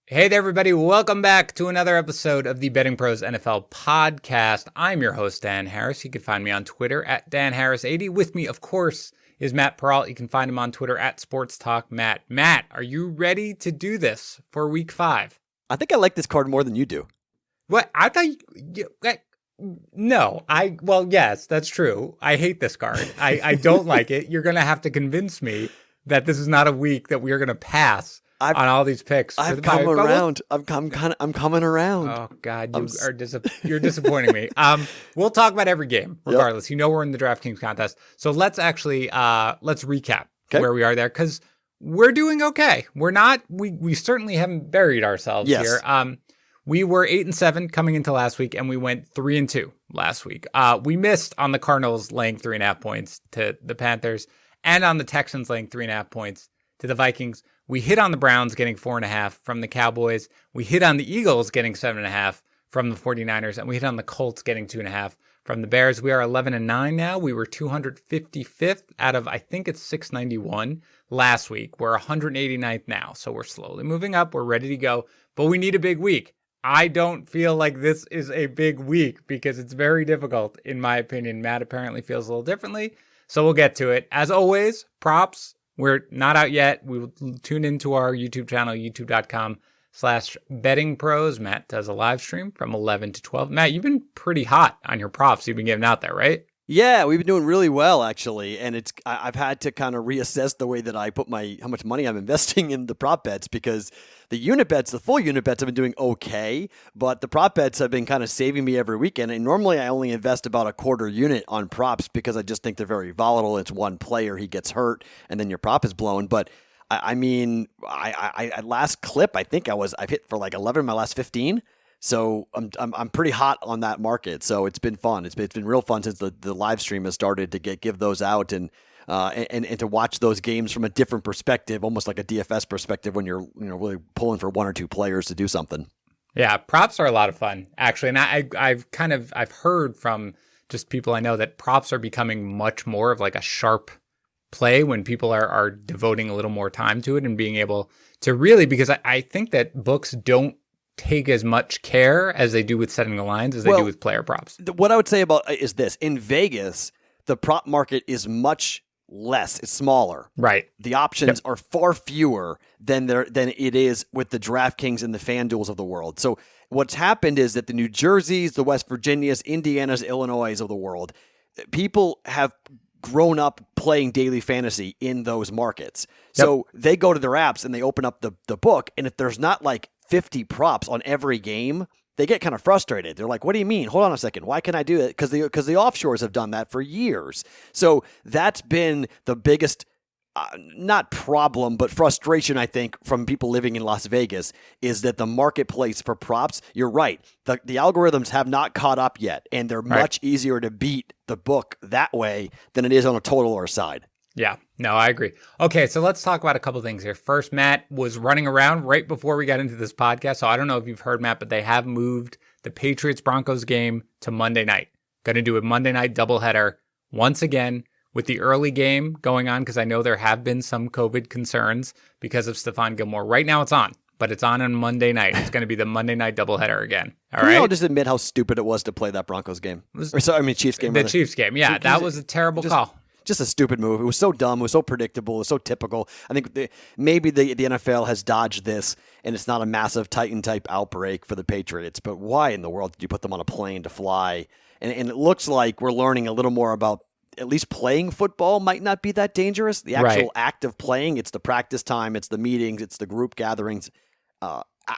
Hey there, everybody. Welcome back to another episode of the BettingPros NFL podcast. I'm your host, Dan Harris. You can find me on Twitter at DanHarris80. With me, of course, is Matt Peralt. You can find him on Twitter at SportsTalkMatt. Matt, are you ready to do this for week 5? I think I like this card more than you do. What? I thought no. Well, yes, that's true. I hate this card. I don't like it. You're going to have to convince me that this is not a week that we are going to pass on all these picks. I've come around. I'm coming around. Oh God, you're disappointing me. We'll talk about every game regardless. Yep. You know we're in the DraftKings contest, so let's actually let's recap where we are there because we're doing okay. We're not. We certainly haven't buried ourselves here. We were 8-7 coming into last week, and we went 3-2 last week. We missed on the Cardinals laying 3.5 points to the Panthers, and on the Texans laying 3.5 points to the Vikings. We hit on the Browns getting 4.5 from the Cowboys. We hit on the Eagles getting 7.5 from the 49ers. And we hit on the Colts getting 2.5 from the Bears. We are 11-9 now. We were 255th out of, I think it's 691 last week. We're 189th now. So we're slowly moving up. We're ready to go. But we need a big week. I don't feel like this is a big week because it's very difficult, in my opinion. Matt apparently feels a little differently. So we'll get to it. As always, props. We're not out yet. We will tune into our YouTube channel, youtube.com/bettingpros. Matt does a live stream from 11 to 12. Matt, you've been pretty hot on your props you've been giving out there, right? Yeah, we've been doing really well, actually. And I've had to kind of reassess the way that I put how much money I'm investing in the prop bets because the full unit bets have been doing okay, but the prop bets have been kind of saving me every weekend. And normally I only invest about a quarter unit on props because I just think they're very volatile. It's one player, he gets hurt, and then your prop is blown. But I mean, I last clip, I think I've hit for like 11 of my last 15. So I'm pretty hot on that market. So it's been fun. It's been real fun since the live stream has started to give those out and to watch those games from a different perspective, almost like a DFS perspective when you're really pulling for one or two players to do something. Yeah, props are a lot of fun actually, and I've heard from just people I know that props are becoming much more of like a sharp play when people are devoting a little more time to it and being able to really, because I think that books don't take as much care as they do with setting the lines as they do with player props. What I would say about is this: in Vegas, the prop market is much less. It's smaller. Right. The options are far fewer than it is with the DraftKings and the FanDuels of the world. So what's happened is that the New Jerseys, the West Virginias, Indianas, Illinois of the world, people have grown up playing daily fantasy in those markets. So they go to their apps and they open up the book, and if there's not like 50 props on every game, they get kind of frustrated. They're like, what do you mean? Hold on a second. Why can I do that? Because the offshores have done that for years. So that's been the biggest, not problem, but frustration, I think, from people living in Las Vegas is that the marketplace for props, you're right. The algorithms have not caught up yet, and they're much easier to beat the book that way than it is on a total or side. Yeah, no, I agree. Okay, so let's talk about a couple things here. First, Matt was running around right before we got into this podcast, so I don't know if you've heard, Matt, but they have moved the Patriots-Broncos game to Monday night. Going to do a Monday night doubleheader once again with the early game going on because I know there have been some COVID concerns because of Stephon Gilmore. Right now it's on, but it's on Monday night. It's going to be the Monday night doubleheader again. All right? Can we all just admit how stupid it was to play that Broncos game? Chiefs game. The Chiefs game, yeah. That was a terrible call. Just a stupid move. It was so dumb. It was so predictable. It was so typical. I think maybe the NFL has dodged this, and it's not a massive Titan-type outbreak for the Patriots. But why in the world did you put them on a plane to fly? And it looks like we're learning a little more about at least playing football might not be that dangerous. The actual act of playing, it's the practice time, it's the meetings, it's the group gatherings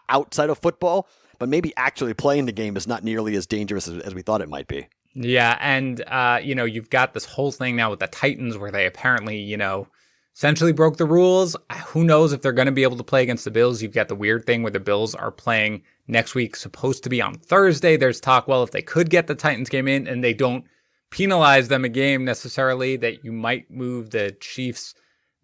outside of football. But maybe actually playing the game is not nearly as dangerous as we thought it might be. Yeah, and, you've got this whole thing now with the Titans where they apparently, essentially broke the rules. Who knows if they're going to be able to play against the Bills? You've got the weird thing where the Bills are playing next week, supposed to be on Thursday. There's talk, well, if they could get the Titans game in and they don't penalize them a game necessarily, that you might move the Chiefs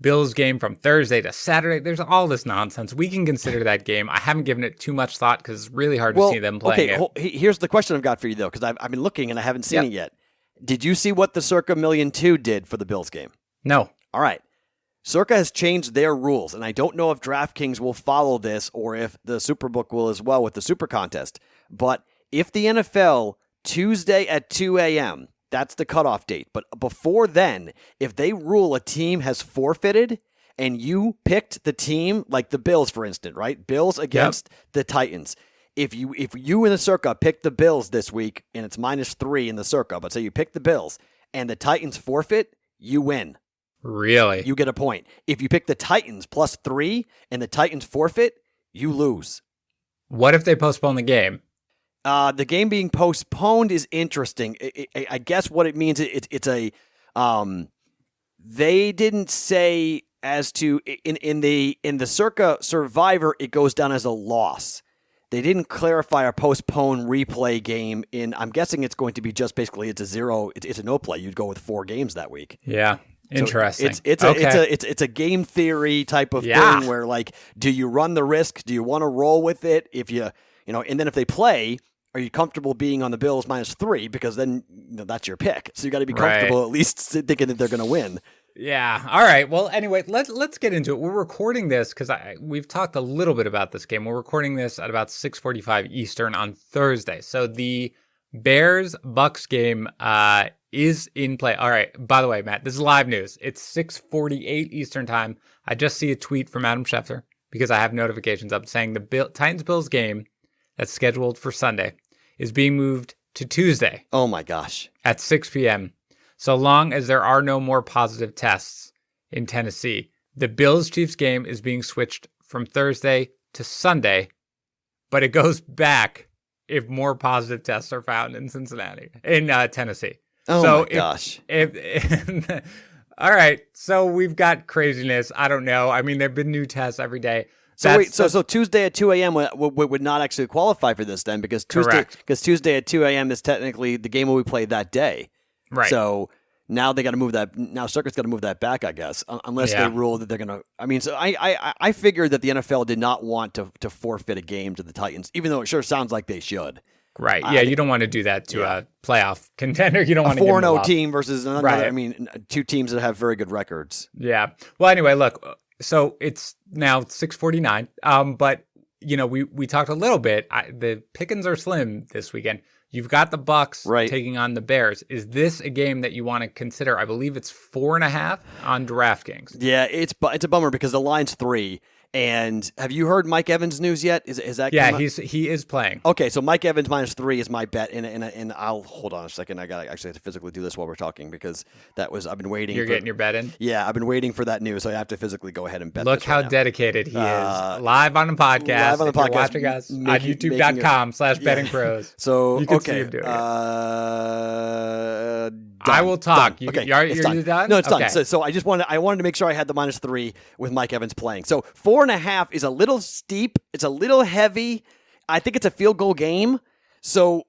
Bills game from Thursday to Saturday. There's all this nonsense. We can consider that game. I haven't given it too much thought because it's really hard to see them playing it. Here's the question I've got for you, though, because I've been looking and I haven't seen it yet. Did you see what the circa $1.2 million did for the Bills game? No. All right. Circa has changed their rules, and I don't know if DraftKings will follow this or if the Superbook will as well with the Super Contest. But if the NFL, Tuesday at 2 a.m., that's the cutoff date. But before then, if they rule a team has forfeited and you picked the team, like the Bills, for instance, right? Bills against the Titans. If you in the Circa pick the Bills this week and it's -3 in the Circa, but say you pick the Bills and the Titans forfeit, you win. Really? You get a point. If you pick the Titans +3 and the Titans forfeit, you lose. What if they postpone the game? The game being postponed is interesting. I guess what it means, it's a, they didn't say as to, in the Circa Survivor, it goes down as a loss. They didn't clarify a postponed replay game I'm guessing it's going to be just basically, it's a no play. You'd go with 4 games that week. Yeah. Interesting. So it's a game theory type of thing where, like, do you run the risk? Do you want to roll with it? If and then if they play, are you comfortable being on the Bills -3? Because then that's your pick. So you got to be comfortable at least thinking that they're going to win. Yeah. All right. Well, anyway, let's get into it. We're recording this because we've talked a little bit about this game. We're recording this at about 6:45 Eastern on Thursday. So the Bears-Bucks game is in play. All right. By the way, Matt, this is live news. It's 6:48 Eastern time. I just see a tweet from Adam Schefter because I have notifications up saying the Titans-Bills game that's scheduled for Sunday is being moved to Tuesday. Oh my gosh. At 6 p.m. So long as there are no more positive tests in Tennessee. The Bills-Chiefs game is being switched from Thursday to Sunday, but it goes back if more positive tests are found in Tennessee. Oh my gosh. All right. So we've got craziness. I don't know. I mean, there've been new tests every day. So Tuesday at 2 a.m. would not actually qualify for this then because Tuesday at 2 a.m. is technically the game will be played that day. Right. So now they got to move that. Now Circuit's got to move that back, I guess, unless they rule that they're going to. I mean, so I figured that the NFL did not want to forfeit a game to the Titans, even though it sure sounds like they should. Right. Yeah, you don't want to do that to a playoff contender. You don't want to 4-0 team versus another. Right. I mean, 2 teams that have very good records. Yeah. Well, anyway, look. So it's now 6:49. But we talked a little bit. The pickings are slim this weekend. You've got the Bucks taking on the Bears. Is this a game that you want to consider? I believe it's 4.5 on DraftKings. Yeah, it's a bummer because the line's 3. And have you heard Mike Evans' news yet? Is that he is playing. Okay, so Mike Evans -3 is my bet, and I'll hold on a second. I gotta actually have to physically do this while we're talking because I've been waiting. You're getting your bet in. Yeah, I've been waiting for that news, so I have to physically go ahead and bet. Look how dedicated he is. Live on the podcast. Live on the podcast. You're watching us on YouTube.com/bettingpros. So you can see him doing it. Done. I will talk. Okay, You're done? No, it's okay. done. So I wanted to make sure I had the -3 with Mike Evans playing. So 4.5 is a little steep. It's a little heavy. I think it's a field goal game. So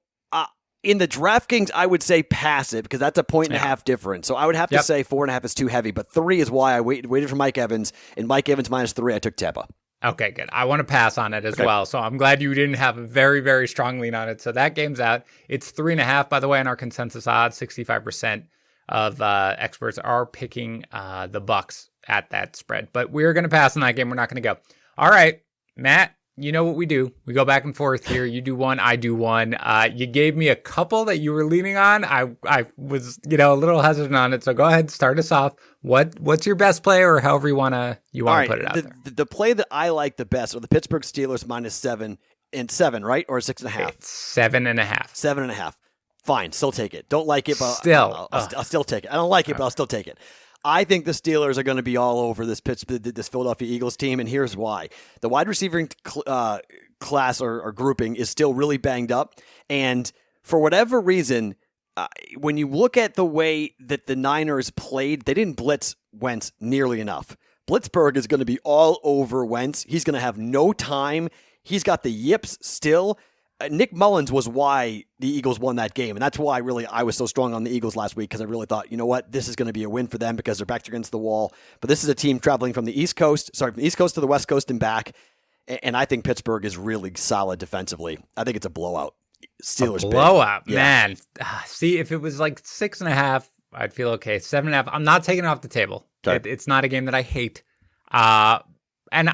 in the DraftKings, I would say pass it because that's a 1.5 difference. So I would have to say 4.5 is too heavy, but 3 is why I waited for Mike Evans, and Mike Evans -3, I took Tampa. Okay, good. I want to pass on it as well. So I'm glad you didn't have a very, very strong lean on it. So that game's out. It's 3.5, by the way, on our consensus odds. 65% of experts are picking the Bucks at that spread. But we're going to pass on that game. We're not going to go. All right, Matt, you know what we do. We go back and forth here. You do one, I do one. You gave me a couple that you were leaning on. I was, a little hesitant on it. So go ahead, start us off. What's your best play, or however you want to put it out there? The play that I like the best are the Pittsburgh Steelers -7, right? Or 6.5? It's 7.5. 7.5. Fine, still take it. Don't like it, but I'll still take it. I don't like it, but I'll still take it. I think the Steelers are going to be all over this Philadelphia Eagles team, and here's why. The wide receiving class or grouping is still really banged up, and for whatever reason, when you look at the way that the Niners played, they didn't blitz Wentz nearly enough. Blitzburg is going to be all over Wentz. He's going to have no time. He's got the yips still. Nick Mullins was why the Eagles won that game, and that's why I was so strong on the Eagles last week, because I really thought, you know what, this is going to be a win for them because their backs are against the wall. But this is a team traveling from the East Coast to the West Coast and back, and I think Pittsburgh is really solid defensively. I think it's a blowout. Steelers blowout, man. See, if it was like 6.5 I'd feel okay. 7.5. I'm not taking it off the table. Okay. It's not a game that I hate. And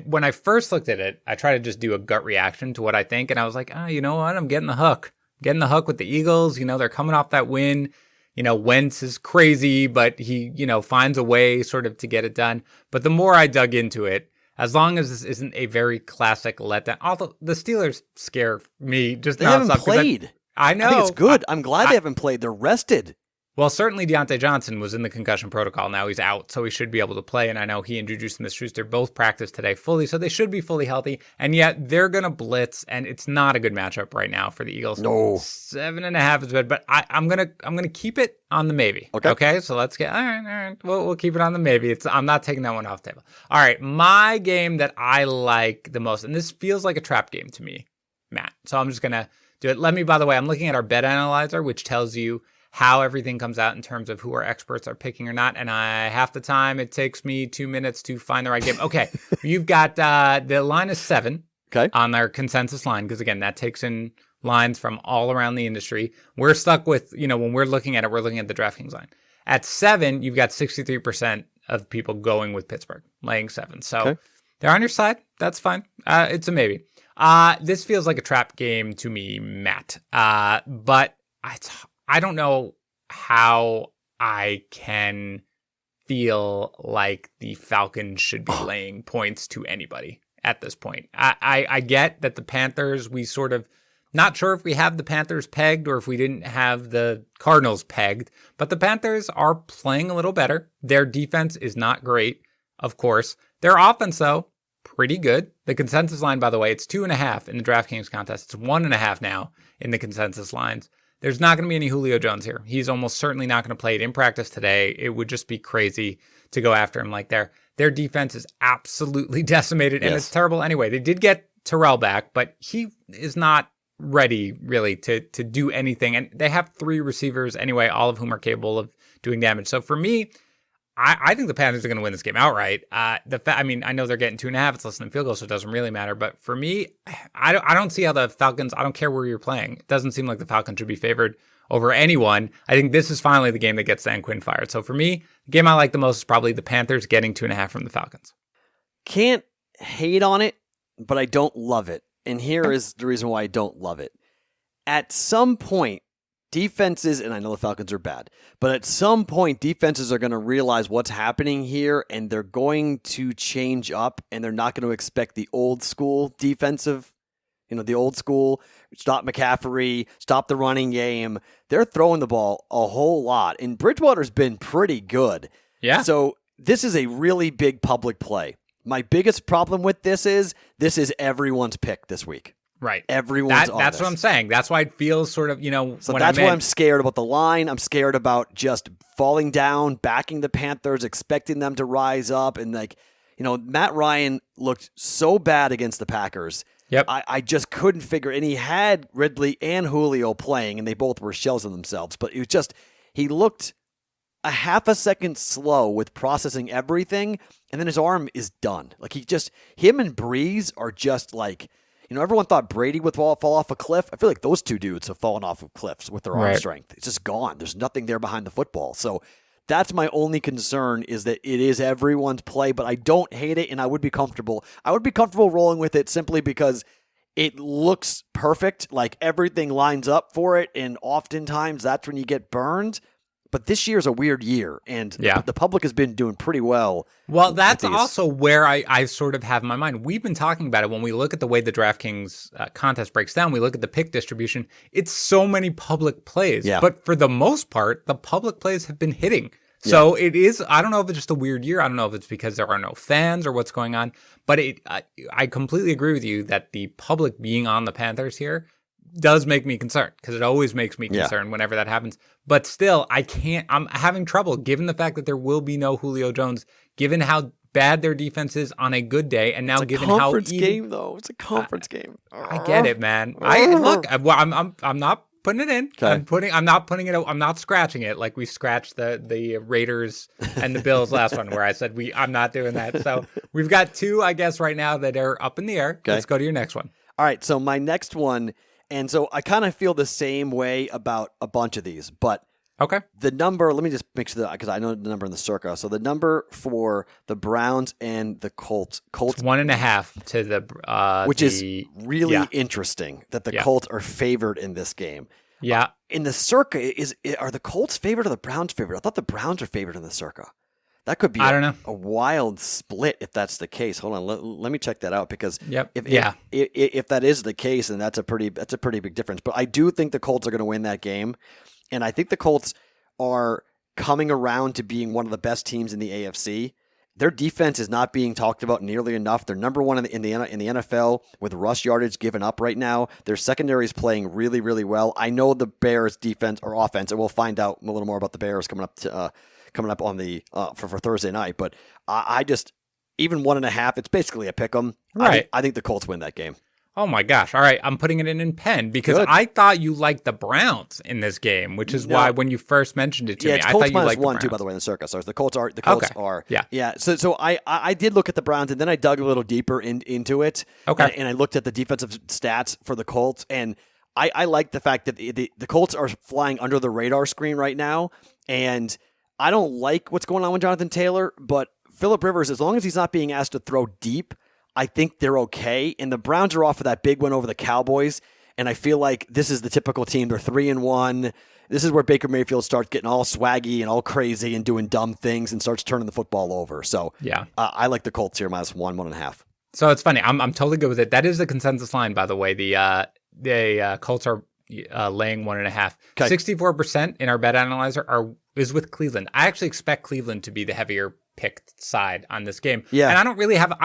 when I first looked at it, I tried to just do a gut reaction to what I think. And I was like, you know what? I'm getting the hook. Getting the hook with the Eagles. They're coming off that win. Wentz is crazy, but he, finds a way sort of to get it done. But the more I dug into it, as long as this isn't a very classic letdown, although the Steelers scare me just they haven't played. I know. I think it's good. I'm glad they haven't played. They're rested. Well, certainly Deontay Johnson was in the concussion protocol. Now he's out, so he should be able to play. And I know he and Juju Smith-Schuster both practiced today fully, so they should be fully healthy. And yet they're going to blitz, and it's not a good matchup right now for the Eagles. No. 7.5 is good, but I'm gonna keep it on the maybe. Okay. So let's get all right. We'll keep it on the maybe. I'm not taking that one off the table. All right, my game that I like the most, and this feels like a trap game to me, Matt. So I'm just gonna do it. By the way, I'm looking at our bet analyzer, which tells you how everything comes out in terms of who our experts are picking or not. And half the time it takes me 2 minutes to find the right game. Okay. You've got the line is 7 on our consensus line. Because again, that takes in lines from all around the industry. We're stuck with, when we're looking at it, we're looking at the DraftKings line. At 7, you've got 63% of people going with Pittsburgh, laying 7. So they're on your side. That's fine. It's a maybe. This feels like a trap game to me, Matt. But I don't know how I can feel like the Falcons should be laying points to anybody at this point. I get that the Panthers, we sort of, not sure if we have the Panthers pegged or if we didn't have the Cardinals pegged, but the Panthers are playing a little better. Their defense is not great, of course. Their offense, though, pretty good. The consensus line, by the way, it's 2.5 in the DraftKings contest. It's 1.5 now in the consensus lines. There's not going to be any Julio Jones here. He's almost certainly not going to play it in practice today. It would just be crazy to go after him like there. Their defense is absolutely decimated, and it's terrible anyway. They did get Terrell back, but he is not ready really to do anything. And they have 3 receivers anyway, all of whom are capable of doing damage. So for me, I think the Panthers are going to win this game outright. I know they're getting 2.5. It's less than field goal, so it doesn't really matter. But for me, I don't see how the Falcons, I don't care where you're playing. It doesn't seem like the Falcons should be favored over anyone. I think this is finally the game that gets Dan Quinn fired. So for me, the game I like the most is probably the Panthers getting 2.5 from the Falcons. Can't hate on it, but I don't love it. And here is the reason why I don't love it. At some point, defenses, and I know the Falcons are bad, but at some point, defenses are going to realize what's happening here, and they're going to change up, and they're not going to expect the old school defensive, the old school, stop McCaffrey, stop the running game. They're throwing the ball a whole lot, and Bridgewater's been pretty good. Yeah. So this is a really big public play. My biggest problem with this is everyone's pick this week. Right. Everyone's on That's this. what I'm saying. That's why it feels sort of, So that's why I'm scared about the line. I'm scared about just falling down, backing the Panthers, expecting them to rise up. And Matt Ryan looked so bad against the Packers. Yep. I just couldn't figure, and he had Ridley and Julio playing, and they both were shells of themselves. But it was just, he looked a half a second slow with processing everything, and then his arm is done. Like him and Breeze are just like, everyone thought Brady would fall off a cliff. I feel like those two dudes have fallen off of cliffs with their arm strength. It's just gone. There's nothing there behind the football. So that's my only concern, is that it is everyone's play, but I don't hate it, and I would be comfortable. I would be comfortable rolling with it simply because it looks perfect. Like everything lines up for it, and oftentimes that's when you get burned. But this year's a weird year, and the public has been doing pretty well. Well, that's also where I sort of have in my mind. We've been talking about it when we look at the way the DraftKings contest breaks down. We look at the pick distribution. It's so many public plays. Yeah. But for the most part, the public plays have been hitting. So it is, I don't know if it's just a weird year. I don't know if it's because there are no fans or what's going on. But I completely agree with you that the public being on the Panthers here does make me concerned, because it always makes me concerned whenever that happens. But still, I'm having trouble given the fact that there will be no Julio Jones, given how bad their defense is on a good day, and now given how it's a conference game though. It's a conference game. I get it, man. I'm not putting it in. Okay. I'm not putting it. I'm not scratching it like we scratched the Raiders and the Bills last one, where I said I'm not doing that. So we've got 2, I guess, right now that are up in the air. Okay. Let's go to your next one. All right. So my next one. And so I kind of feel the same way about a bunch of these, but Okay. The number, let me just make sure that, because I know the number in the circa. So the number for the Browns and the Colts. It's 1.5 to the which is really interesting that the Colts are favored in this game. Yeah. In the circa, are the Colts favored or the Browns favored? I thought the Browns are favored in the circa. That could be I don't know. A wild split if that's the case. Hold on, let me check that out, because if that is the case, then that's a pretty big difference. But I do think the Colts are going to win that game, and I think the Colts are coming around to being one of the best teams in the AFC. Their defense is not being talked about nearly enough. They're number one in the NFL with rush yardage given up right now. Their secondary is playing really, really well. I know the Bears' defense or offense, and we'll find out a little more about the Bears coming up on the for Thursday night. But I just, even 1.5, it's basically a pick 'em. Right. I think the Colts win that game. Oh my gosh. All right. I'm putting it in pen because I thought you liked the Browns in this game, which is why when you first mentioned it to me, it's I Colts thought you liked the -1 Browns. too, by the way, in the circus. So the Colts are. Yeah. So I did look at the Browns, and then I dug a little deeper into it. Okay. And I looked at the defensive stats for the Colts, and I like the fact that the Colts are flying under the radar screen right now, and I don't like what's going on with Jonathan Taylor, but Phillip Rivers, as long as he's not being asked to throw deep, I think they're okay. And the Browns are off of that big win over the Cowboys, and I feel like this is the typical team. They're 3-1. This is where Baker Mayfield starts getting all swaggy and all crazy and doing dumb things and starts turning the football over. So I like the Colts here -1, 1.5. So it's funny. I'm totally good with it. That is the consensus line, by the way. The Colts are laying 1.5. 64% in our bet analyzer is with Cleveland. I actually expect Cleveland to be the heavier picked side on this game. Yeah. And I don't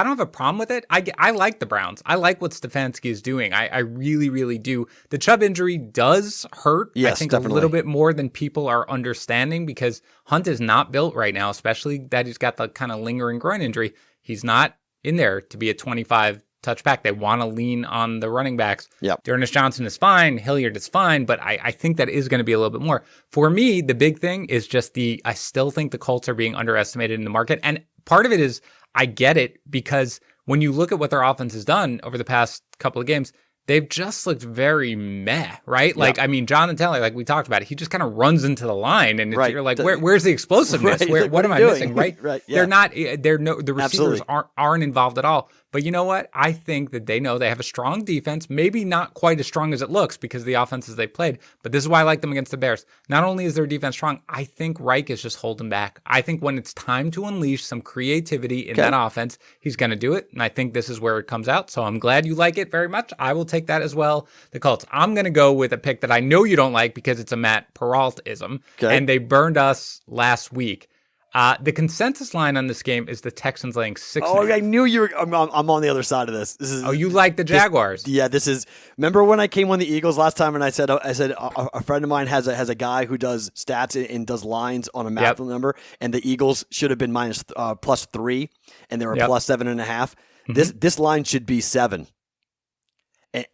have a problem with it. I like the Browns. I like what Stefanski is doing. I really, really do. The Chubb injury does hurt. Yes, I think definitely. a little bit more than people are understanding, because Hunt is not built right now, especially that he's got the kind of lingering groin injury. He's not in there to be a 25 touchback. They want to lean on the running backs. Yep. Dearness Johnson is fine. Hilliard is fine, but I think that is going to be a little bit more. For me, the big thing is just I still think the Colts are being underestimated in the market. And part of it is, I get it, because when you look at what their offense has done over the past couple of games, they've just looked very meh, right? Like, I mean, Jonathan Taylor, like we talked about, he just kind of runs into the line, and you're like, where's the explosiveness? What am I missing, right? Right. Yeah. The receivers aren't involved at all. But you know what? I think that they know they have a strong defense, maybe not quite as strong as it looks because of the offenses they played. But this is why I like them against the Bears. Not only is their defense strong, I think Reich is just holding back. I think when it's time to unleash some creativity in that offense, he's going to do it. And I think this is where it comes out. So I'm glad you like it very much. I will take that as well. The Colts. I'm going to go with a pick that I know you don't like because it's a Matt Peralta-ism. Okay. And they burned us last week. The consensus line on this game is the Texans laying 6. Oh, I knew you were. I'm on the other side of this. You like the Jaguars? This is. Remember when I came on the Eagles last time, and I said a friend of mine has a guy who does stats and does lines on a math number, and the Eagles should have been +3, and they were +7.5. Mm-hmm. This line should be 7.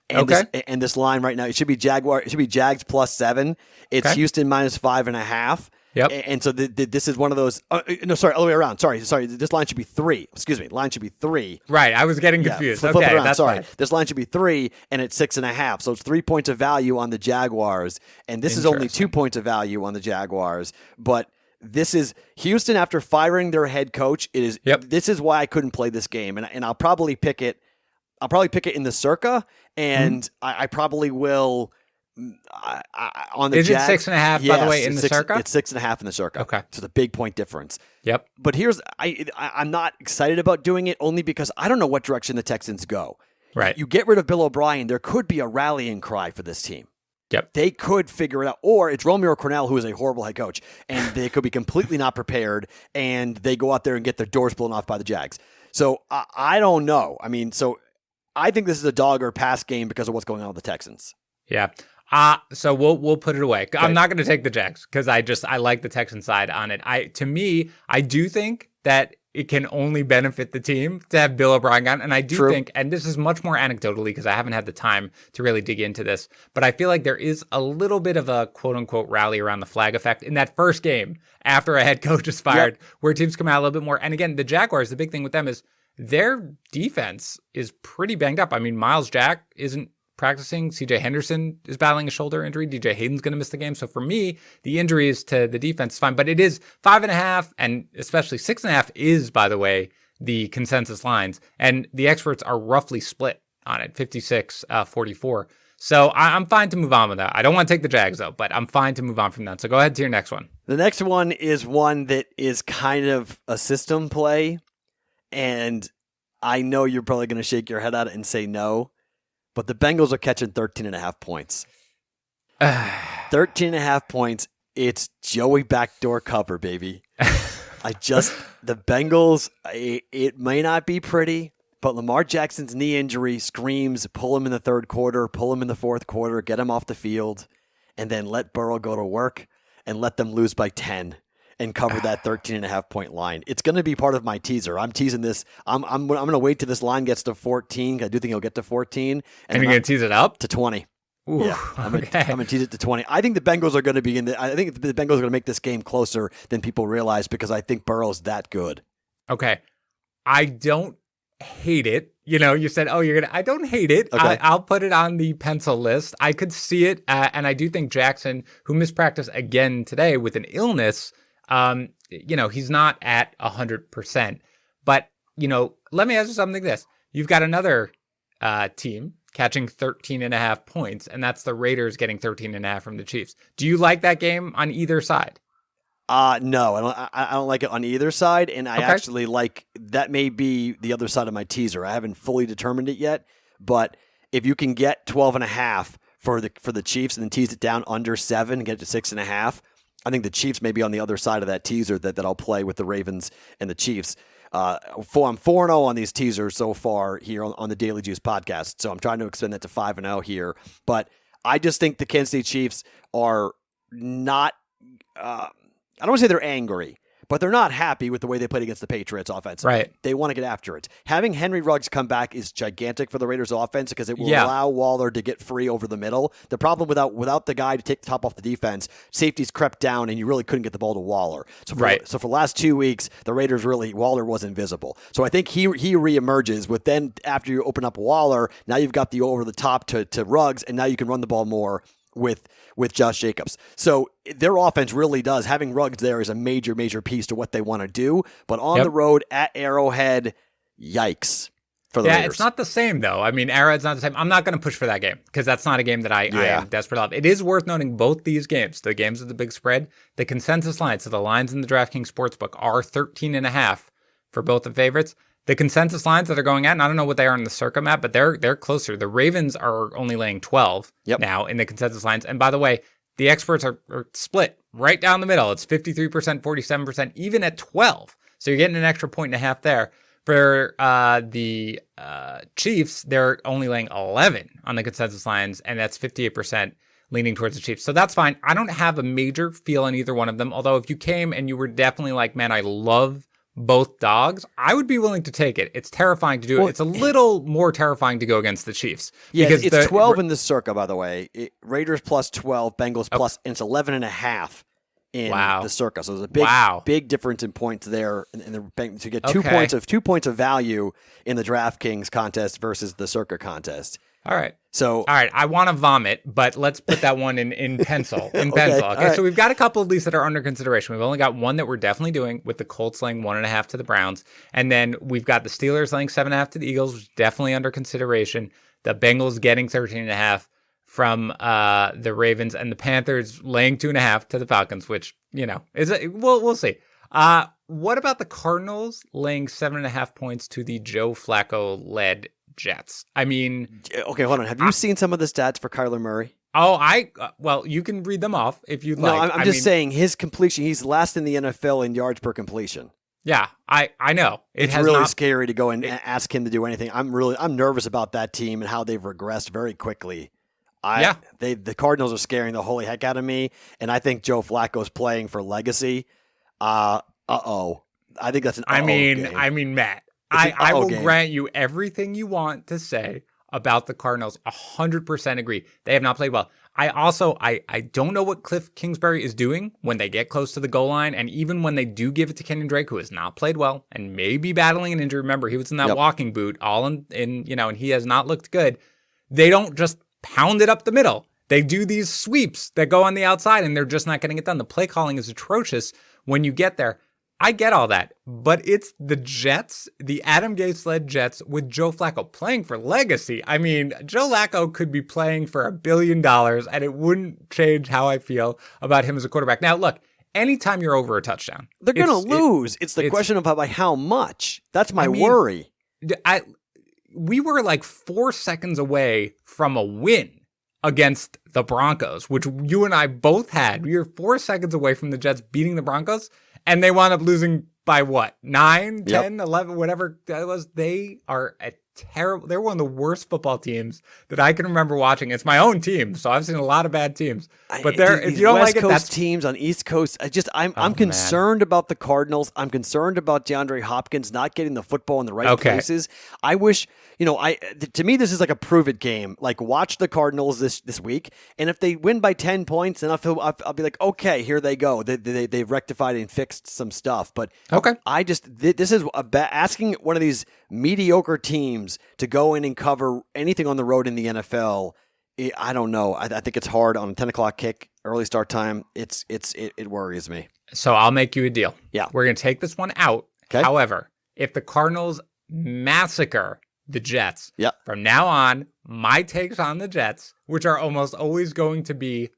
And this line right now, it should be Jaguar. It should be Jags +7. It's Houston -5.5. Yep. And so this is one of those. All the way around. Sorry. This line should be 3. Excuse me. Line should be 3. Right. I was getting confused. Flip it around. That's sorry. fine. This line should be 3, and it's 6.5. So it's 3 points of value on the Jaguars, and this is only 2 points of value on the Jaguars. But this is Houston after firing their head coach. It is. Yep. This is why I couldn't play this game, and I'll probably pick it. I'll probably pick it in the circa, and I probably will. On the Jags, it 6.5 by the way in the circa? It's 6.5 in the circa. Okay, so it's a big point difference. Yep. But here's I'm not excited about doing it only because I don't know what direction the Texans go. Right. You get rid of Bill O'Brien, there could be a rallying cry for this team. Yep. They could figure it out, or it's Romeo Crennel, who is a horrible head coach, and they could be completely not prepared, and they go out there and get their doors blown off by the Jags. So I don't know. I mean, so I think this is a dog or pass game because of what's going on with the Texans. Yeah. So we'll put it away. Okay. I'm not going to take the Jags because I like the Texan side on it. To me, I do think that it can only benefit the team to have Bill O'Brien gone. And I do think, and this is much more anecdotally because I haven't had the time to really dig into this, but I feel like there is a little bit of a quote unquote rally around the flag effect in that first game after a head coach is fired, where teams come out a little bit more. And again, the Jaguars, the big thing with them is their defense is pretty banged up. I mean, Miles Jack isn't practicing. CJ Henderson is battling a shoulder injury. DJ Hayden's going to miss the game. So for me, the injuries to the defense is fine, but it is 5.5 and especially 6.5 is, by the way, the consensus lines, and the experts are roughly split on it, 56-44. So I'm fine to move on with that. I don't want to take the Jags, though, but I'm fine to move on from that. So go ahead to your next one. The next one is one that is kind of a system play, and I know you're probably going to shake your head at it and say no, but the Bengals are catching 13.5 points. 13.5 points. It's Joey backdoor cover, baby. The Bengals, it may not be pretty, but Lamar Jackson's knee injury screams, pull him in the third quarter, pull him in the fourth quarter, get him off the field, and then let Burrow go to work and let them lose by 10 and cover that 13.5 point line. It's going to be part of my teaser. I'm teasing this. I'm going to wait till this line gets to 14. I do think he'll get to 14. And you're going to tease it up? To 20. Ooh, yeah, I'm going to tease it to 20. I think the Bengals are going to be I think the Bengals are going to make this game closer than people realize because I think Burrow's that good. Okay. I don't hate it. You said, I don't hate it. Okay. I'll put it on the pencil list. I could see it. And I do think Jackson, who missed practice again today with an illness, he's not at 100%. But, let me ask you something like this. You've got another team catching 13.5 points, and that's the Raiders getting 13.5 from the Chiefs. Do you like that game on either side? No, I don't like it on either side, and I actually like that may be the other side of my teaser. I haven't fully determined it yet, but if you can get 12.5 for the Chiefs and then tease it down under 7 and get it to 6.5, I think the Chiefs may be on the other side of that teaser that I'll play with the Ravens and the Chiefs. I'm 4-0 on these teasers so far here on the Daily Juice podcast, so I'm trying to extend that to 5-0 here. But I just think the Kansas City Chiefs are not. I don't want to say they're angry, but they're not happy with the way they played against the Patriots offense. Right. They want to get after it. Having Henry Ruggs come back is gigantic for the Raiders offense because it will allow Waller to get free over the middle. The problem without the guy to take the top off the defense, safeties crept down and you really couldn't get the ball to Waller. So for the last 2 weeks, the Raiders Waller was invisible. So I think he reemerges with then after you open up Waller, now you've got the over the top to Ruggs and now you can run the ball more with Josh Jacobs. So their offense really does. Having Ruggs there is a major, major piece to what they want to do. But on the road at Arrowhead, yikes for the Raiders. It's not the same, though. I mean, Arrowhead's not the same. I'm not going to push for that game because that's not a game that I am desperate of. It is worth noting both these games, the games with the big spread, the consensus lines, so the lines in the DraftKings Sportsbook are 13.5 for both the favorites. The consensus lines that are going at, and I don't know what they are in the Circa map, but they're closer. The Ravens are only laying 12 now in the consensus lines. And by the way, the experts are split right down the middle. It's 53%, 47%, even at 12. So you're getting an extra 1.5 there. For the Chiefs, they're only laying 11 on the consensus lines, and that's 58% leaning towards the Chiefs. So that's fine. I don't have a major feel on either one of them, although if you came and you were definitely like, man, I love both dogs, I would be willing to take it. It's terrifying to do it. It's a little more terrifying to go against the Chiefs. Yeah, because it's 12 in the Circa, by the way. Raiders plus 12, Bengals plus, and it's 11.5 in the Circa. So there's a big difference in points there. To get 2 points of value in the DraftKings contest versus the Circa contest. All right. I want to vomit, but let's put that one in pencil. Okay. So we've got a couple of these that are under consideration. We've only got one that we're definitely doing with the Colts laying 1.5 to the Browns. And then we've got the Steelers laying 7.5 to the Eagles, which is definitely under consideration. The Bengals getting 13.5 from the Ravens, and the Panthers laying 2.5 to the Falcons, which, we'll see. What about the Cardinals laying 7.5 points to the Joe Flacco-led Jets? I mean, okay, hold on. Have you seen some of the stats for Kyler Murray? Well, you can read them off if you'd like. No, I'm just saying his completion. He's last in the NFL in yards per completion. Yeah, I know. It's really scary to go and ask him to do anything. I'm nervous about that team and how they've regressed very quickly. The Cardinals are scaring the holy heck out of me, and I think Joe Flacco's playing for legacy. I think that's an game. I mean, Matt. I will grant you everything you want to say about the Cardinals. 100% agree. They have not played well. I don't know what Cliff Kingsbury is doing when they get close to the goal line, and even when they do give it to Kenyon Drake, who has not played well and may be battling an injury. Remember, he was in that walking boot, and he has not looked good. They don't just pound it up the middle. They do these sweeps that go on the outside, and they're just not getting it done. The play calling is atrocious when you get there. I get all that, but it's the Jets, the Adam Gase-led Jets with Joe Flacco playing for legacy. I mean, Joe Flacco could be playing for $1 billion, and it wouldn't change how I feel about him as a quarterback. Now, look, anytime you're over a touchdown, they're going to lose. It's the question of by how much. That's my worry. We were like 4 seconds away from a win against the Broncos, which you and I both had. We were 4 seconds away from the Jets beating the Broncos. And they wound up losing by what? 9, 10, 11, whatever that was. They are they're one of the worst football teams that I can remember watching. It's my own team, so I've seen a lot of bad teams. But if you don't West like Coast that's teams on East Coast. I'm concerned about the Cardinals. I'm concerned about DeAndre Hopkins not getting the football in the right places. I wish, to me, this is like a prove it game. Like, watch the Cardinals this week, and if they win by 10 points, then I'll be like, okay, here they go. They've rectified and fixed some stuff. But this is asking one of these mediocre teams to go in and cover anything on the road in the NFL. I don't know. I think it's hard on a 10 o'clock kick, early start time. It worries me. So I'll make you a deal. Yeah. We're going to take this one out. Okay. However, if the Cardinals massacre the Jets, from now on, my takes on the Jets, which are almost always going to be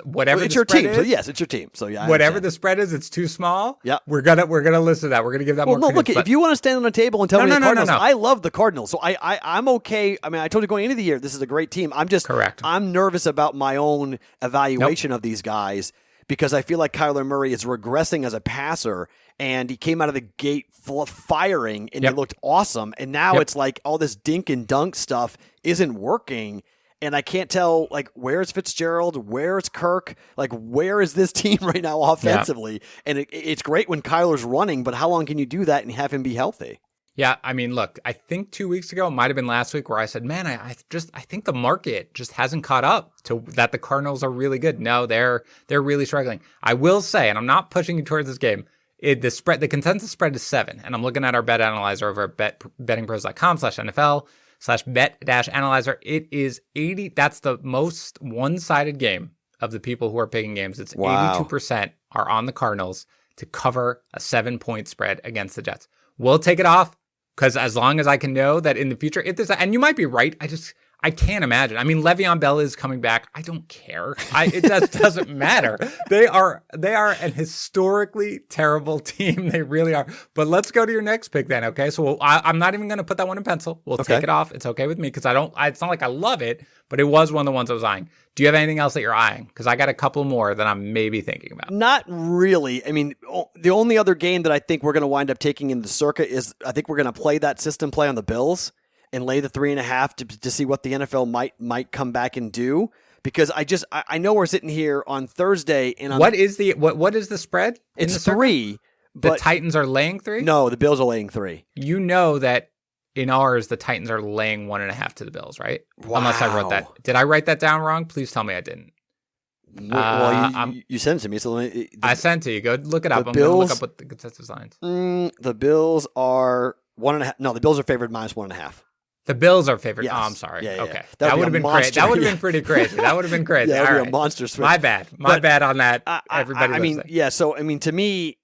whatever it's the your spread team. is. So yes, it's your team. So yeah, whatever the spread is, it's too small. Yeah, we're gonna listen to that. We're gonna give that more. Look, if you want to stand on a table and tell me the Cardinals, no. I love the Cardinals. So I'm okay. I mean, I told you going into the year, this is a great team. I'm just correct. I'm nervous about my own evaluation of these guys because I feel like Kyler Murray is regressing as a passer, and he came out of the gate full of firing, and he looked awesome. And now it's like all this dink and dunk stuff isn't working. And I can't tell, like, where's Fitzgerald? Where's Kirk? Like, where is this team right now offensively? And it's great when Kyler's running, but how long can you do that and have him be healthy? Yeah, I mean, look, I think 2 weeks ago, it might have been last week, where I said, man, I think the market just hasn't caught up to that the Cardinals are really good. No, they're really struggling. I will say, and I'm not pushing you towards this game, the consensus spread is 7. And I'm looking at our bet analyzer over at bettingpros.com/NFL/bet-analyzer. It is 80. That's the most one-sided game of the people who are picking games. It's 82% are on the Cardinals to cover a 7-point spread against the Jets. We'll take it off because as long as I can know that in the future, if there's, and you might be right, I can't imagine. I mean, Le'Veon Bell is coming back. I don't care. It just doesn't matter. They are an historically terrible team. They really are. But let's go to your next pick then, okay? So I'm not even going to put that one in pencil. We'll take it off. It's okay with me because it's not like I love it, but it was one of the ones I was eyeing. Do you have anything else that you're eyeing? Because I got a couple more that I'm maybe thinking about. Not really. I mean, the only other game that I think we're going to wind up taking in the circuit is I think we're going to play that system play on the Bills and lay the 3.5 to see what the NFL might come back and do. Because I know we're sitting here on Thursday and what is the spread? It's 3. The Titans are laying 3? No, the Bills are laying 3. You know that in ours the Titans are laying 1.5 to the Bills, right? Wow. Unless I wrote that. Did I write that down wrong? Please tell me I didn't. Well, you sent it to me. So I sent it to you. Go look it up. I'm going to look up what the consensus lines. The Bills are 1.5. No, the Bills are favored -1.5. The Bills are favored. Yes. Oh, I'm sorry. Yeah. Okay. That would have been crazy. That would have been pretty crazy. That would have been crazy. That would be a monster switch. My bad. My bad on that. Everybody. I mean, So I mean, to me,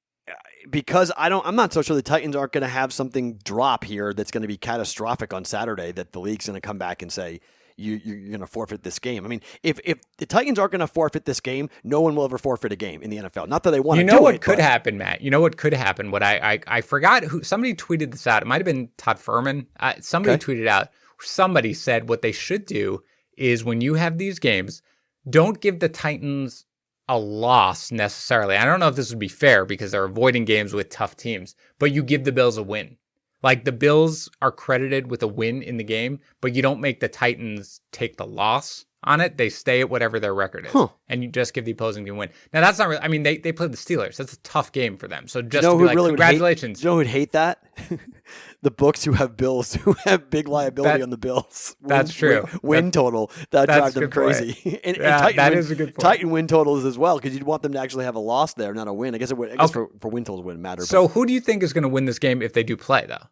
because I'm not so sure the Titans aren't going to have something drop here that's going to be catastrophic on Saturday that the league's going to come back and say you're going to forfeit this game. I mean, if the Titans aren't going to forfeit this game, no one will ever forfeit a game in the NFL. Not that they want to do it. You know what could happen, Matt? You know what could happen? What I forgot who somebody tweeted this out. It might have been Todd Furman. Somebody tweeted out. Somebody said what they should do is when you have these games, don't give the Titans a loss necessarily. I don't know if this would be fair because they're avoiding games with tough teams, but you give the Bills a win. Like the Bills are credited with a win in the game, but you don't make the Titans take the loss on it. They stay at whatever their record is, and you just give the opposing team a win. Now that's not really. I mean, they played the Steelers. That's a tough game for them. So just to be like, congratulations. Do you know who'd hate that? The books who have Bills who have big liability on the Bills. That's true. Win total that drives them crazy. And that is a good point. Titan win totals as well because you'd want them to actually have a loss there, not a win. I guess for win totals it wouldn't matter. So who do you think is going to win this game if they do play though?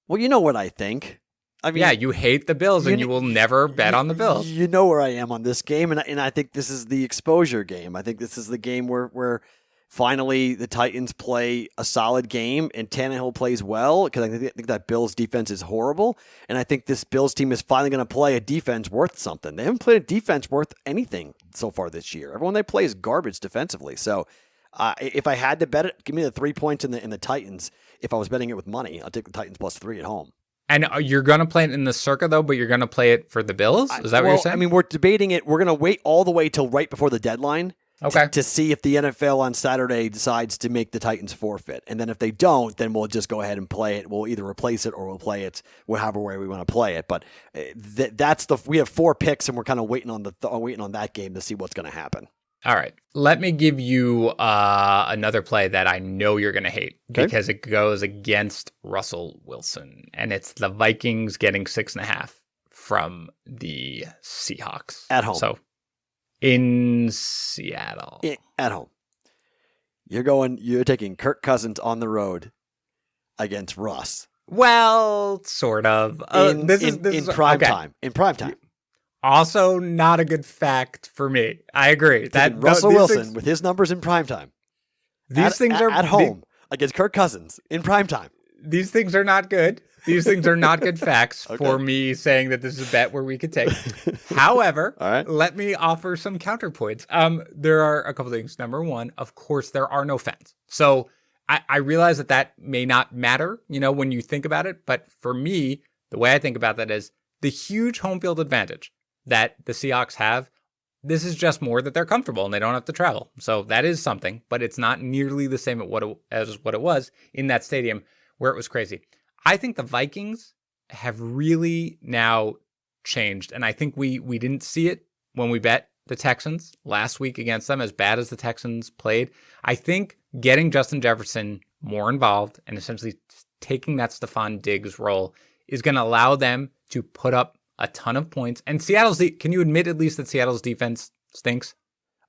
Well, you know what I think. I mean, yeah, you hate the Bills and you will never bet on the Bills. You know where I am on this game, and I think this is the exposure game. I think this is the game where finally the Titans play a solid game and Tannehill plays well, because I think that Bills defense is horrible, and I think this Bills team is finally going to play a defense worth something. They haven't played a defense worth anything so far this year. Everyone they play is garbage defensively. So if I had to bet it, give me the 3 points in the Titans. If I was betting it with money, I'll take the Titans +3 at home. And you're going to play it in the circa, though, but you're going to play it for the Bills? Is that what you're saying? I mean, we're debating it. We're going to wait all the way till right before the deadline to see if the NFL on Saturday decides to make the Titans forfeit. And then if they don't, then we'll just go ahead and play it. We'll either replace it or we'll play it however way we want to play it. But we have 4 picks, and we're kind of waiting on that game to see what's going to happen. All right. Let me give you another play that I know you're going to hate because it goes against Russell Wilson. And it's the Vikings getting 6.5 from the Seahawks. At home. So in Seattle. At home. You're taking Kirk Cousins on the road against Russ. Well, sort of. In prime time. In prime time. Also, not a good fact for me. I agree. That Russell Wilson with his numbers in primetime. These things are at home against Kirk Cousins in primetime. These things are not good. These things are not good facts for me saying that this is a bet where we could take. However, let me offer some counterpoints. There are a couple things. Number one, of course, there are no fans. So I realize that may not matter, when you think about it. But for me, the way I think about that is the huge home field advantage that the Seahawks have. This is just more that they're comfortable and they don't have to travel. So that is something, but it's not nearly the same as what it was in that stadium where it was crazy. I think the Vikings have really now changed, and I think we didn't see it when we bet the Texans last week against them, as bad as the Texans played. I think getting Justin Jefferson more involved and essentially taking that Stephon Diggs role is going to allow them to put up a ton of points. And can you admit at least that Seattle's defense stinks?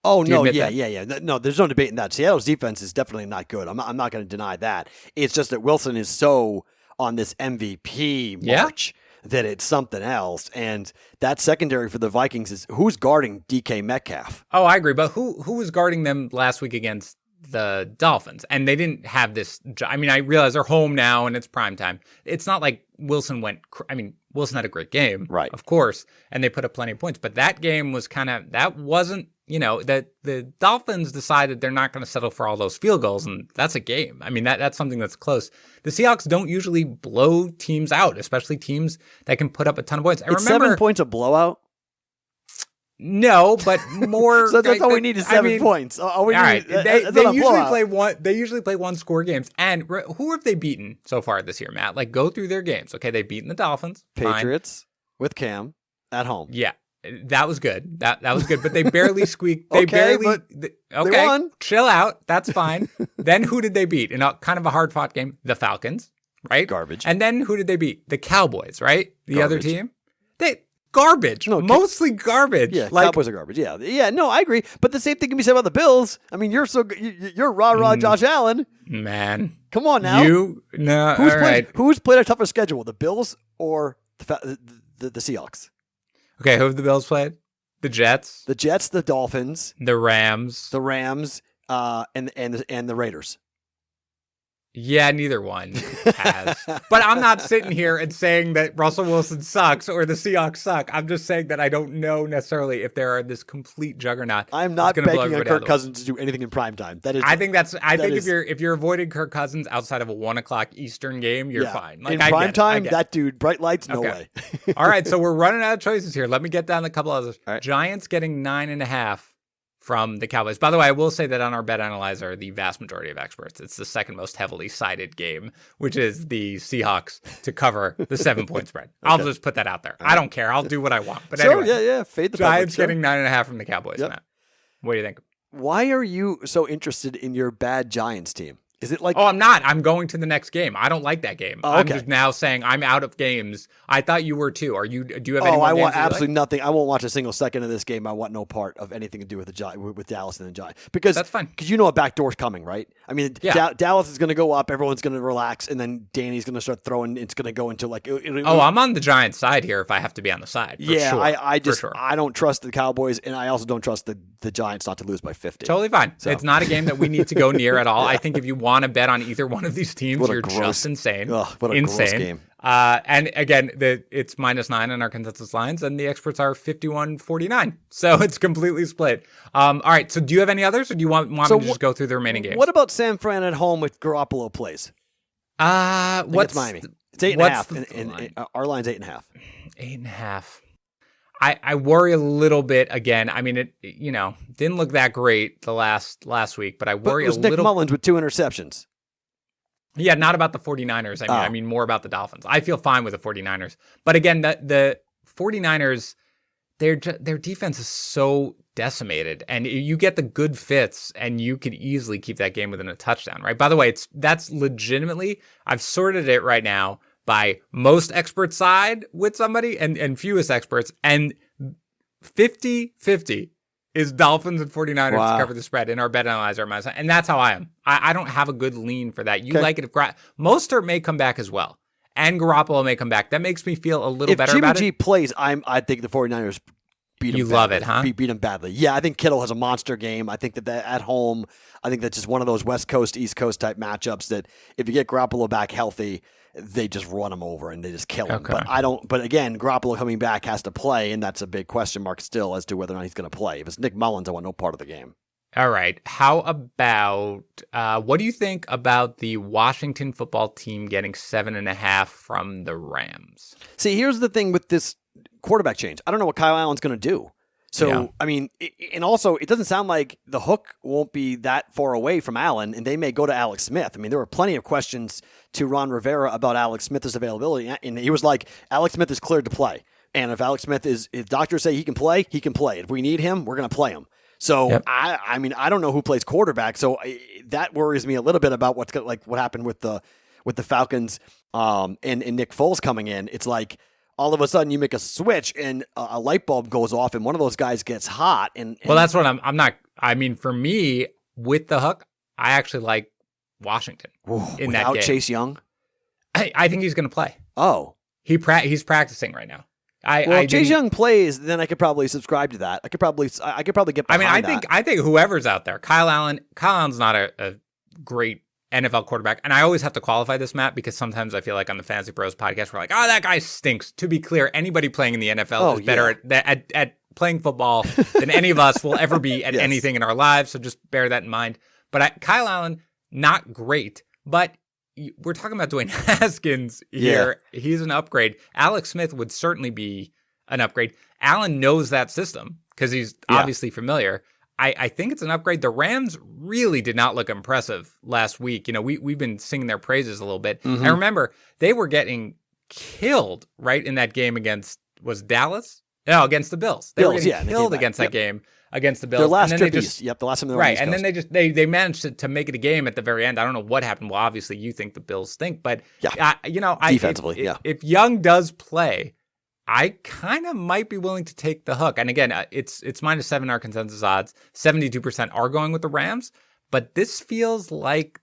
Oh, no, yeah. No, there's no debate in that. Seattle's defense is definitely not good. I'm not going to deny that. It's just that Wilson is so on this MVP march that it's something else. And that secondary for the Vikings is who's guarding DK Metcalf? Oh, I agree. But who was guarding them last week against the Dolphins? And they didn't have this. I mean, I realize they're home now and it's prime time. It's not like Wilson Wilson had a great game, right? Of course, and they put up plenty of points. But that game was that wasn't, that the Dolphins decided they're not going to settle for all those field goals, and that's a game. I mean, that's something that's close. The Seahawks don't usually blow teams out, especially teams that can put up a ton of points. I remember 7 points a blowout. No, but more. So that's all we need is 7 points. All right, they usually play 1-score games. And who have they beaten so far this year, Matt? Like, go through their games. Okay, they've beaten the Dolphins, Patriots with Cam at home. Yeah, that was good. That was good. But they barely squeaked. They won. Chill out. That's fine. Then who did they beat in kind of a hard fought game? The Falcons, right? Garbage. And then who did they beat? The Cowboys, right? The other team. Garbage. No, mostly garbage. Yeah, Cowboys are garbage. Yeah. No, I agree. But the same thing can be said about the Bills. I mean, you're rah Josh Allen. Man, come on now. Who's played a tougher schedule, the Bills or the Seahawks? Okay, who have the Bills played? The Jets, the Dolphins, the Rams, and the Raiders. Yeah, neither one has. But I'm not sitting here and saying that Russell Wilson sucks or the Seahawks suck. I'm just saying that I don't know necessarily if there are this complete juggernaut. I'm not banking on Kirk Cousins to do anything in primetime. That is. I think if you're avoiding Kirk Cousins outside of a 1:00 Eastern game, you're fine. Like, in primetime, that dude, bright lights, no way. All right, so we're running out of choices here. Let me get down a couple others. Right. Giants getting 9.5. From the Cowboys. By the way, I will say that on our Bet Analyzer, the vast majority of experts, it's the second most heavily cited game, which is the Seahawks to cover the 7-point spread. Okay. I'll just put that out there. I don't care. I'll do what I want. But anyway, fade the Giants getting 9.5 from the Cowboys, Matt. What do you think? Why are you so interested in your bad Giants team? Is it like? Oh, I'm not. I'm going to the next game. I don't like that game. Oh, okay. I'm just now saying I'm out of games. I thought you were too. Are you? Do you have any Oh, more I games want that you absolutely like? nothing. I won't watch a single second of this game. I want no part of anything to do with with Dallas and the Giants, because That's fine. Because a backdoor's coming, right? I mean, Yeah. Dallas is going to go up. Everyone's going to relax, and then Danny's going to start throwing. It's going to go into like. Oh, I'm on the Giants side here if I have to be on the side. For Yeah, sure. I just For sure. I don't trust the Cowboys, and I also don't trust the Giants not to lose by 50. Totally fine. So. It's not a game that we need to go near at all. I think if you want to bet on either one of these teams, you're just insane. Ugh, what a gross game. And again, it's -9 in our consensus lines, and the experts are 51-49. So it's completely split. All right. So do you have any others, or do you want me to just go through the remaining games? What about San Fran at home with Garoppolo plays? What's Miami? It's 8.5, and our line's 8.5. 8.5. I worry a little bit again. I mean, it didn't look that great the last week, but I worry it was a Nick little. Mullins with 2 interceptions. Yeah, not about the 49ers. I mean more about the Dolphins. I feel fine with the 49ers. But again, the 49ers, their defense is so decimated, and you get the good fits, and you could easily keep that game within a touchdown, right? By the way, that's legitimately, I've sorted it right now by most expert side with somebody and fewest experts, and 50-50 is Dolphins and 49ers to cover the spread in our bet analyzer. And that's how I am. I don't have a good lean for that. You like it if Mostert may come back as well, and Garoppolo may come back. That makes me feel a little better about it. If Jimmy G plays, I think the 49ers beat him. You love it, huh? Beat him badly. Yeah, I think Kittle has a monster game. I think that at home, I think that's just one of those West Coast, East Coast type matchups that if you get Garoppolo back healthy, they just run him over and they just kill him. Okay. But again, Garoppolo coming back has to play, and that's a big question mark still as to whether or not he's going to play. If it's Nick Mullins, I want no part of the game. All right. How about what do you think about the Washington football team getting 7.5 from the Rams? See, here's the thing with this quarterback change. I don't know what Kyle Allen's going to do. So, I mean, and also it doesn't sound like the hook won't be that far away from Allen, and they may go to Alex Smith. I mean, there were plenty of questions to Ron Rivera about Alex Smith's availability, and he was like, Alex Smith is cleared to play. And if Alex Smith if doctors say he can play, he can play. If we need him, we're going to play him. So, I mean, I don't know who plays quarterback, so that worries me a little bit about what happened with the Falcons and Nick Foles coming in. It's like, all of a sudden you make a switch and a light bulb goes off and one of those guys gets hot. And well, that's what I'm not. I mean, for me, with the hook, I actually like Washington in that game. Chase Young? I think he's going to play. Oh. He's practicing right now. If Chase Young plays, then I could probably subscribe to that. I could probably get behind that. I think whoever's out there, Kyle Allen's not a great NFL quarterback. And I always have to qualify this, Matt, because sometimes I feel like on the Fantasy Pros podcast, we're like, oh, that guy stinks. To be clear, anybody playing in the NFL is better at playing football than any of us will ever be at anything in our lives. So just bear that in mind. But Kyle Allen, not great, but we're talking about Dwayne Haskins here. Yeah. He's an upgrade. Alex Smith would certainly be an upgrade. Allen knows that system because he's obviously familiar. I think it's an upgrade. The Rams really did not look impressive last week. We've been singing their praises a little bit. Mm-hmm. I remember they were getting killed right in that game against Dallas? No, against the Bills. They were getting killed against that game against the Bills. Their last trip east. Yep, the last time they were right. And then they managed to make it a game at the very end. I don't know what happened. Well, obviously you think the Bills stink, but defensively, if Young does play, I kind of might be willing to take the hook. And again, it's -7 our consensus odds. 72% are going with the Rams, but this feels like,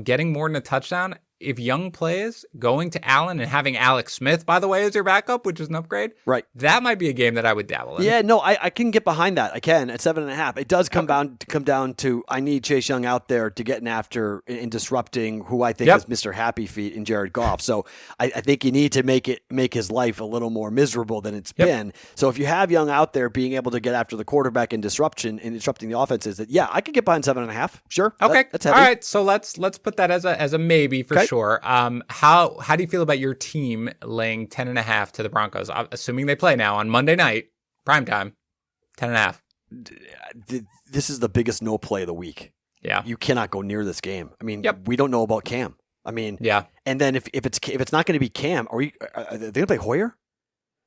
getting more than a touchdown. If Young plays, going to Allen and having Alex Smith, by the way, as your backup, which is an upgrade, right? That might be a game that I would dabble in. Yeah, no, I can get behind that. I can at 7.5. It does come down to I need Chase Young out there to get in after and disrupting who I think is Mr. Happy Feet in Jared Goff. So I think you need to make his life a little more miserable than it's been. So if you have Young out there being able to get after the quarterback and disrupting the offenses, I could get behind 7.5. Sure. Okay. That's heavy. All right. So let's put that as a maybe for sure. How do you feel about your team laying 10.5 to the Broncos? Assuming they play now on Monday night, primetime, 10.5. This is the biggest no play of the week. Yeah, you cannot go near this game. I mean, we don't know about Cam. I mean, And then if it's not going to be Cam, are they going to play Hoyer?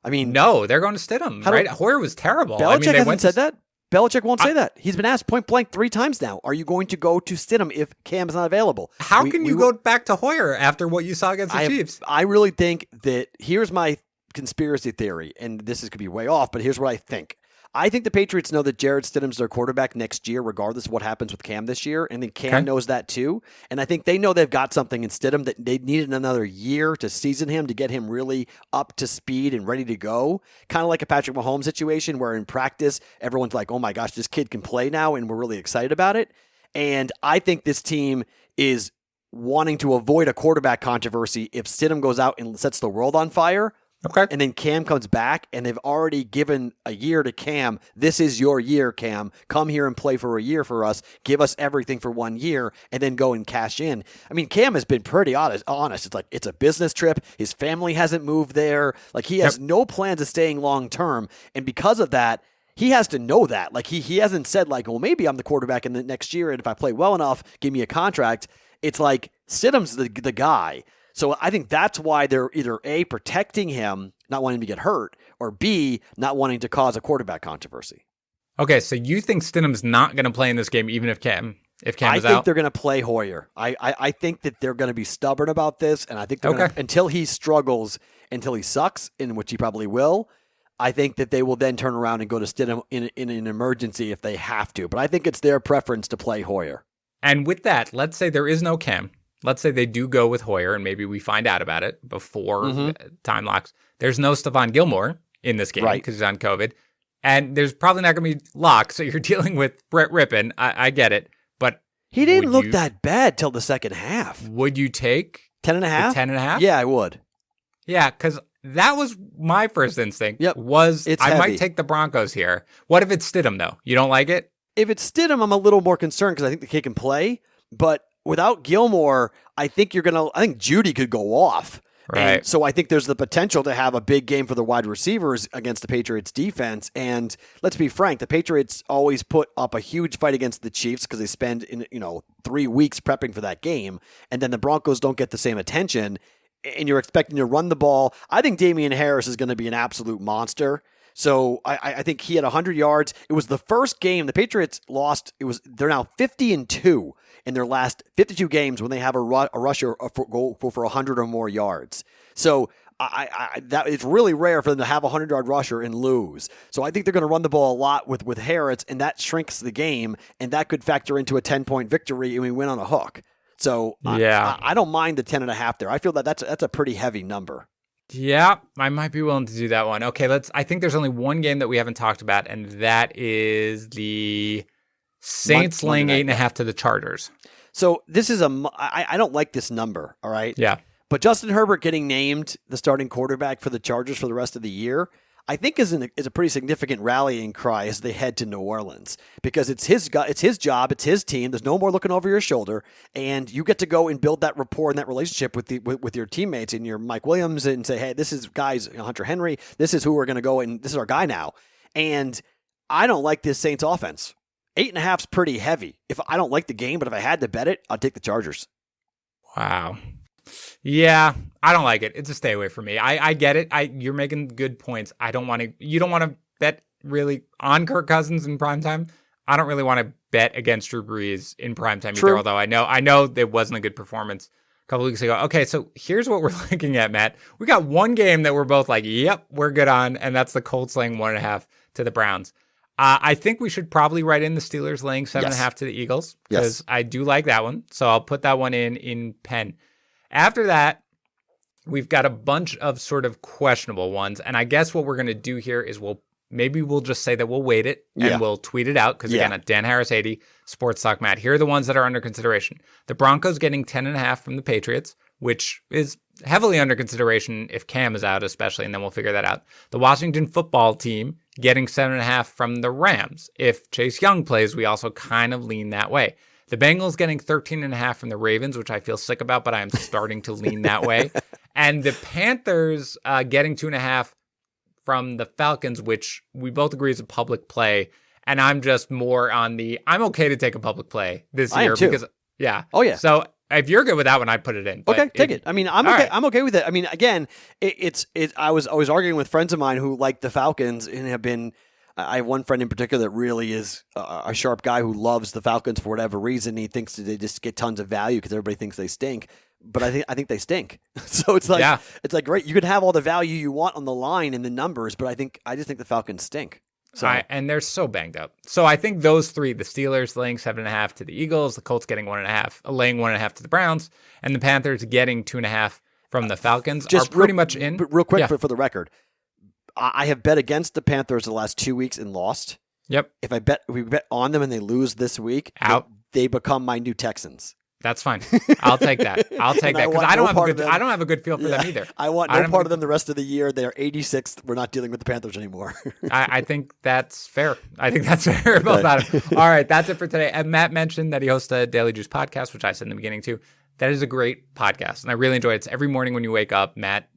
I mean, no, they're going to Stidham. Right? Hoyer was terrible. Belichick hasn't said that. Belichick won't say that. He's been asked point blank 3 times now. Are you going to go to Stidham if Cam is not available? How can you go back to Hoyer after what you saw against the Chiefs? I really think that here's my conspiracy theory, and this could be way off, but here's what I think. I think the Patriots know that Jarrett Stidham's their quarterback next year, regardless of what happens with Cam this year. And then Cam knows that too. And I think they know they've got something in Stidham that they needed another year to season him to get him really up to speed and ready to go. Kind of like a Patrick Mahomes situation where in practice, everyone's like, oh my gosh, this kid can play now. And we're really excited about it. And I think this team is wanting to avoid a quarterback controversy if Stidham goes out and sets the world on fire. Okay. And then Cam comes back, and they've already given a year to Cam. This is your year, Cam. Come here and play for a year for us. Give us everything for 1 year, and then go and cash in. I mean, Cam has been pretty honest. It's like it's a business trip. His family hasn't moved there. Like he has no plans of staying long term, and because of that, he has to know that. Like he hasn't said like, well, maybe I'm the quarterback in the next year, and if I play well enough, give me a contract. It's like Stidham's the guy. So I think that's why they're either A, protecting him, not wanting him to get hurt, or B, not wanting to cause a quarterback controversy. Okay, so you think Stidham's not going to play in this game even if Cam is out? I think they're going to play Hoyer. I think that they're going to be stubborn about this, and I think they're gonna, until he struggles, until he sucks, in which he probably will, I think that they will then turn around and go to Stidham in an emergency if they have to. But I think it's their preference to play Hoyer. And with that, let's say there is no Cam. Let's say they do go with Hoyer, and maybe we find out about it before time locks. There's no Stephon Gilmore in this game because he's on COVID. And there's probably not going to be locks, so you're dealing with Brett Rippon. I get it. But he didn't look that bad till the second half. Would you take 10.5? 10.5? Yeah, I would. Yeah, because that was my first instinct. Yep. I might take the Broncos here. What if it's Stidham, though? You don't like it? If it's Stidham, I'm a little more concerned because I think the kid can play. But without Gilmore, I think Judy could go off. Right. And so I think there's the potential to have a big game for the wide receivers against the Patriots defense. And let's be frank, the Patriots always put up a huge fight against the Chiefs because they spend 3 weeks prepping for that game. And then the Broncos don't get the same attention and you're expecting to run the ball. I think Damian Harris is going to be an absolute monster. So I think he had 100 yards. It was the first game the Patriots lost. They're now 50-2 in their last 52 games when they have a rusher go for 100 or more yards. So that it's really rare for them to have a 100-yard rusher and lose. So I think they're going to run the ball a lot with Harris, and that shrinks the game, and that could factor into a 10-point victory, and we win on a hook. So yeah, I don't mind the 10.5 there. I feel that's a pretty heavy number. Yeah, I might be willing to do that one. Okay, I think there's only one game that we haven't talked about, and that is the Saints laying 8.5 to the Chargers. So this is I don't like this number, all right? Yeah. But Justin Herbert getting named the starting quarterback for the Chargers for the rest of the year, I think is a pretty significant rallying cry as they head to New Orleans because it's his job, it's his team. There's no more looking over your shoulder, and you get to go and build that rapport and that relationship with your teammates and your Mike Williams and say, hey, this is guys, Hunter Henry, this is who we're going to go and this is our guy now. And I don't like this Saints offense. 8.5 is pretty heavy. If I don't like the game, but if I had to bet it, I'd take the Chargers. Wow. Yeah, I don't like it. It's a stay away for me. I get it. You're making good points. You don't want to bet really on Kirk Cousins in primetime. I don't really want to bet against Drew Brees in primetime either, although I know it wasn't a good performance a couple weeks ago. Okay, so here's what we're looking at, Matt. We got one game that we're both like, yep, we're good on, and that's the Colts laying 1.5 to the Browns. I think we should probably write in the Steelers laying 7.5 to the Eagles because I do like that one. So I'll put that one in pen. After that, we've got a bunch of sort of questionable ones. And I guess what we're going to do here is we'll just say that we'll wait it and we'll tweet it out. Because again, at Dan Harris 80, Sports Talk Matt, here are the ones that are under consideration. The Broncos getting 10.5 from the Patriots, which is heavily under consideration if Cam is out, especially, and then we'll figure that out. The Washington football team getting 7.5 from the Rams. If Chase Young plays, we also kind of lean that way. The Bengals getting 13.5 from the Ravens, which I feel sick about, but I am starting to lean that way. And the Panthers getting 2.5 from the Falcons, which we both agree is a public play. And I'm just more on I'm okay to take a public play this year. Because, yeah. Oh, yeah. So if you're good with that one, I'd put it in. Okay, take it. I mean, I'm okay. Right. I'm okay with it. I mean, again, I was arguing with friends of mine who like the Falcons and have been I have one friend in particular that really is a sharp guy who loves the Falcons for whatever reason. He thinks that they just get tons of value because everybody thinks they stink. But I think they stink. So it's like great. You could have all the value you want on the line and the numbers, but I just think the Falcons stink. So and they're so banged up. So I think those three, the Steelers laying 7.5 to the Eagles, the Colts getting 1.5, laying 1.5 to the Browns, and the Panthers getting 2.5 from the Falcons are pretty much in. But real quick for the record, I have bet against the Panthers the last 2 weeks and lost. Yep. If we bet on them and they lose this week, they become my new Texans. That's fine. I'll take that. I'll take that because I don't have a good feel for them either. I want no part of them the rest of the year. They're 86th. We're not dealing with the Panthers anymore. I think that's fair. I think that's fair about it. All right, that's it for today. And Matt mentioned that he hosts a Daily Juice podcast, which I said in the beginning too. That is a great podcast, and I really enjoy it. It's every morning when you wake up. Matt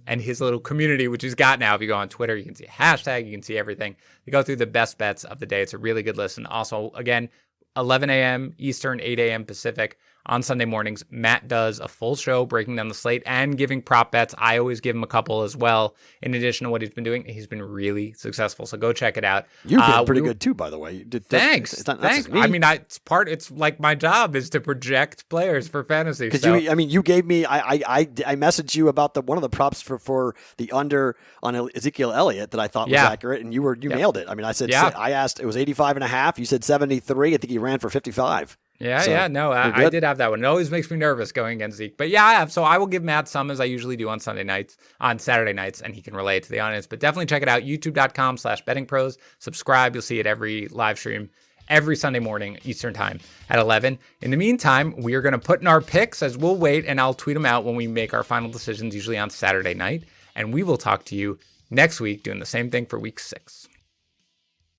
and his little community, which he's got now. If you go on Twitter, you can see a hashtag, you can see everything. They go through the best bets of the day. It's a really good listen. Also, again, 11 a.m. Eastern, 8 a.m. Pacific. On Sunday mornings, Matt does a full show breaking down the slate and giving prop bets. I always give him a couple as well. In addition to what he's been doing, he's been really successful. So go check it out. You've been pretty good too, by the way. Thanks. Thanks. I mean, it's like my job is to project players for fantasy. Because you gave me. I messaged you about one of the props for the under on Ezekiel Elliott that I thought was accurate, and you nailed it. I mean, I asked it was 85.5. You said 73. I think he ran for 55. I did have that one. It always makes me nervous going against Zeke. But yeah, I have. So I will give Matt some as I usually do on Saturday nights, and he can relate to the audience. But definitely check it out, youtube.com/bettingpros. Subscribe. You'll see it every live stream every Sunday morning, Eastern time at 11. In the meantime, we are going to put in our picks as we'll wait, and I'll tweet them out when we make our final decisions, usually on Saturday night. And we will talk to you next week doing the same thing for week 6.